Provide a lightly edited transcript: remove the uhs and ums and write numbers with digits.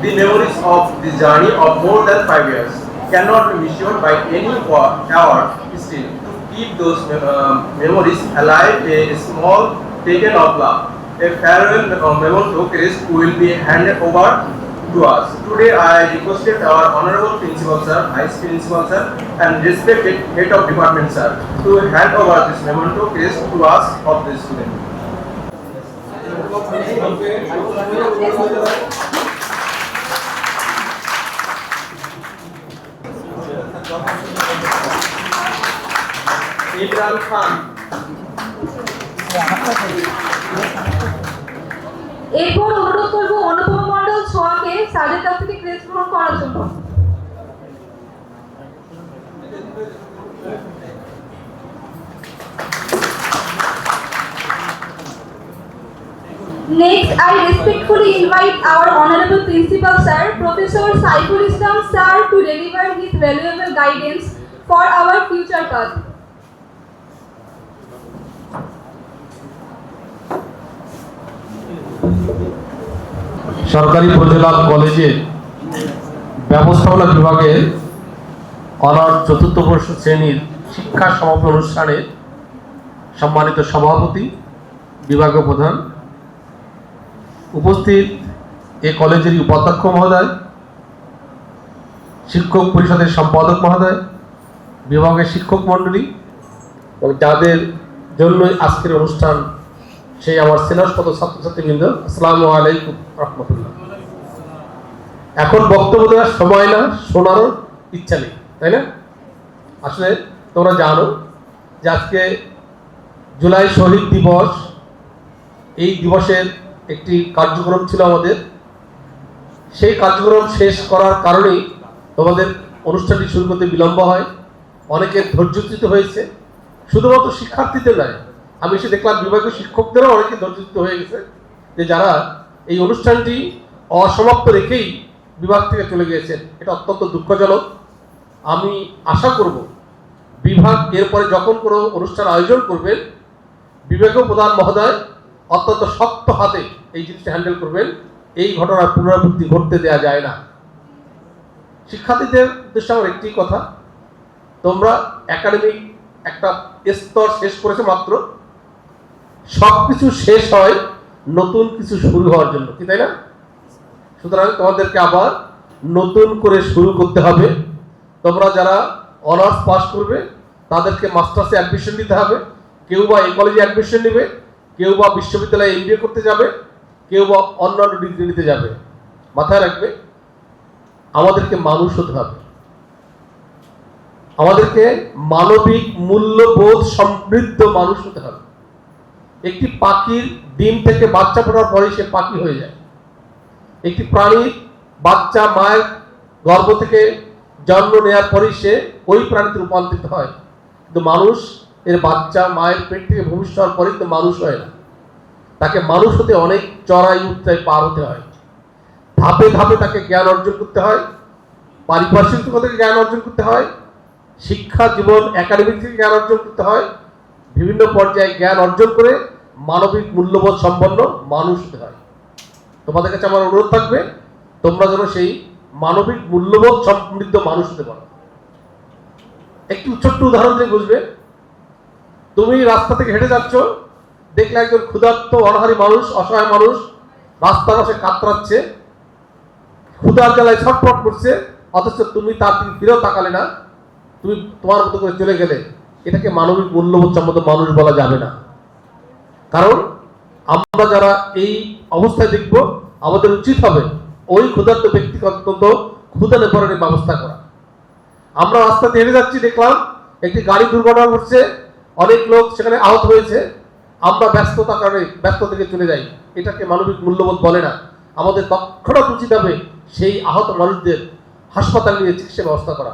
The memories of the journey of more than 5 years cannot be measured by any award. Still, to keep those memories alive, a small token of love, a farewell memento crest will be handed over to us. Today, I requested our Honorable Principal Sir, Vice Principal Sir, and respected Head of Department Sir to hand over this memento crest to us of the student. Imran Khan. এরপর অনুরোধ করব অনুপম মণ্ডল ছোঁয়াকে স্যারের কাছ থেকে crest গ্রহণ করার জন্য। Next, I respectfully invite our Honorable Principal Sir, Professor Saiful Islam Sir, to deliver his valuable guidance for our future path. সরকারি উপজেলা কলেজের ব্যবস্থাপনা বিভাগের অনার্স চতুর্থ বর্ষ শ্রেণীর শিক্ষা সমাপন অনুষ্ঠানে সম্মানিত সভাপতি, বিভাগীয় প্রধান, উপস্থিত এ কলেজের উপাধ্যক্ষ মহোদয়, শিক্ষক পরিষদের সম্পাদক মহোদয়, বিভাগের শিক্ষক মণ্ডলী এবং যাদের জন্য আজকের অনুষ্ঠান সেই আমার স্নেহস্পদ ছাত্রছাত্রীবৃন্দ, আসসালামু আলাইকুম রহমতুল্লাহ। এখন বক্তব্য দেওয়ার সময় না, শোনারও ইচ্ছা নেই, তাই না? আসলে তোমরা জানো যে আজকে জুলাই শহীদ দিবস। এই দিবসের একটি কার্যক্রম ছিল আমাদের। সেই কার্যক্রম শেষ করার কারণেই তোমাদের অনুষ্ঠানটি শুরু করতে বিলম্ব হয়, অনেকের ধৈর্যচ্যুত হয়েছে। শুধুমাত্র শিক্ষার্থীদের নয়, আমি এসে দেখলাম বিভাগীয় শিক্ষকদেরও অনেকে ধৈর্যচ্যুত হয়ে গেছে, যে যারা এই অনুষ্ঠানটি অসমাপ্ত রেখেই বিভাগ থেকে চলে গিয়েছেন। এটা অত্যন্ত দুঃখজনক। আমি আশা করব বিভাগ এরপরে যখন কোনো অনুষ্ঠান আয়োজন করবেন, বিভাগীয় প্রধান মহোদয় অত্যন্ত শক্ত হাতে এই জিনিসটা হ্যান্ডেল করবেন। এই ঘটনার পুনরাবৃত্তি ঘটতে দেওয়া যায় না। শিক্ষার্থীদের উদ্দেশ্যে আমার একটি কথা, তোমরা একাডেমিক একটা স্তর শেষ করেছো মাত্র, সব কিছু শেষ হয় নতুন কিছু শুরু হওয়ার জন্য, কি তাই না? সুতরাং তোমাদেরকে আবার নতুন করে শুরু করতে হবে। তোমরা যারা অনার্স পাস করবে তাদেরকে মাস্টার্সে অ্যাডমিশন নিতে হবে। কেউ বা এই কলেজে অ্যাডমিশন নেবে, কেউ বা বিশ্ববিদ্যালয়ে এমবিএ করতে যাবে, কেউ বা অন্যান্য ডিগ্রি নিতে যাবে। মাথায় রাখবে, আমাদেরকে মানুষ হতে হবে। আমাদেরকে মানবিক মূল্যবোধ সমৃদ্ধ মানুষ হতে হবে। একটি পাখির ডিম থেকে বাচ্চা ফোটার পরেই সে পাখি হয়ে যায়। একটি প্রাণীর বাচ্চা মায়ের গর্ভ থেকে জন্ম নেওয়ার পরেই সে ওই প্রাণীতে রূপান্তরিত হয়। কিন্তু মানুষ এর বাচ্চা মায়ের পেট থেকে ভূমিষ্ঠ হওয়ার পরেই তো মানুষ হয় না। তাকে মানুষ হতে অনেক চড়াই উচ্চাই পার হতে হয়। ধাপে ধাপে তাকে জ্ঞান অর্জন করতে হয়, পারিপার্শ্বিক থেকে জ্ঞান অর্জন করতে হয়, শিক্ষা জীবন একাডেমিক থেকে জ্ঞান অর্জন করতে হয়। বিভিন্ন পর্যায়ে জ্ঞান অর্জন করে মানবিক মূল্যবোধ সম্পন্ন মানুষ হতে হয়। তোমাদের কাছে আমার অনুরোধ থাকবে, তোমরা যেন সেই মানবিক মূল্যবোধ সমৃদ্ধ মানুষ হতে পারো। একটি ছোট্ট উদাহরণ দিয়ে বুঝবে। তুমি রাস্তা থেকে হেঁটে যাচ্ছ, দেখলে একজন ক্ষুধার্ত অনাহারী মানুষ, অসহায় মানুষ রাস্তার পাশে কাতরাচ্ছে, ক্ষুধার জ্বালায় ছটফট করছে, অথচ তুমি তার দিকে ফিরেও তাকালে না, তুমি তোমার মতো করে চলে গেলে। এটাকে মানবিক মূল্যবোধ সম্মত মানুষ বলা যাবে না। কারণ আমরা যারা এই অবস্থায় দেখব, আমাদের উচিত হবে ওই ক্ষুধার্ত ব্যক্তিকে অন্তত ক্ষুধা নিবারণের ব্যবস্থা করা। আমরা রাস্তাতে হেঁটে যাচ্ছি, দেখলাম একটি গাড়ি দুর্ঘটনা ঘটছে, অনেক লোক সেখানে আহত হয়েছে। আমরা ব্যস্ততার কারণে ব্যস্ত থেকে চলে যাই। এটাকে মানবিক মূল্যবোধ বলে না। আমাদের তৎক্ষণাৎ উচিত হবে সেই আহত মানুষদের হাসপাতালে নিয়ে চিকিৎসা ব্যবস্থা করা।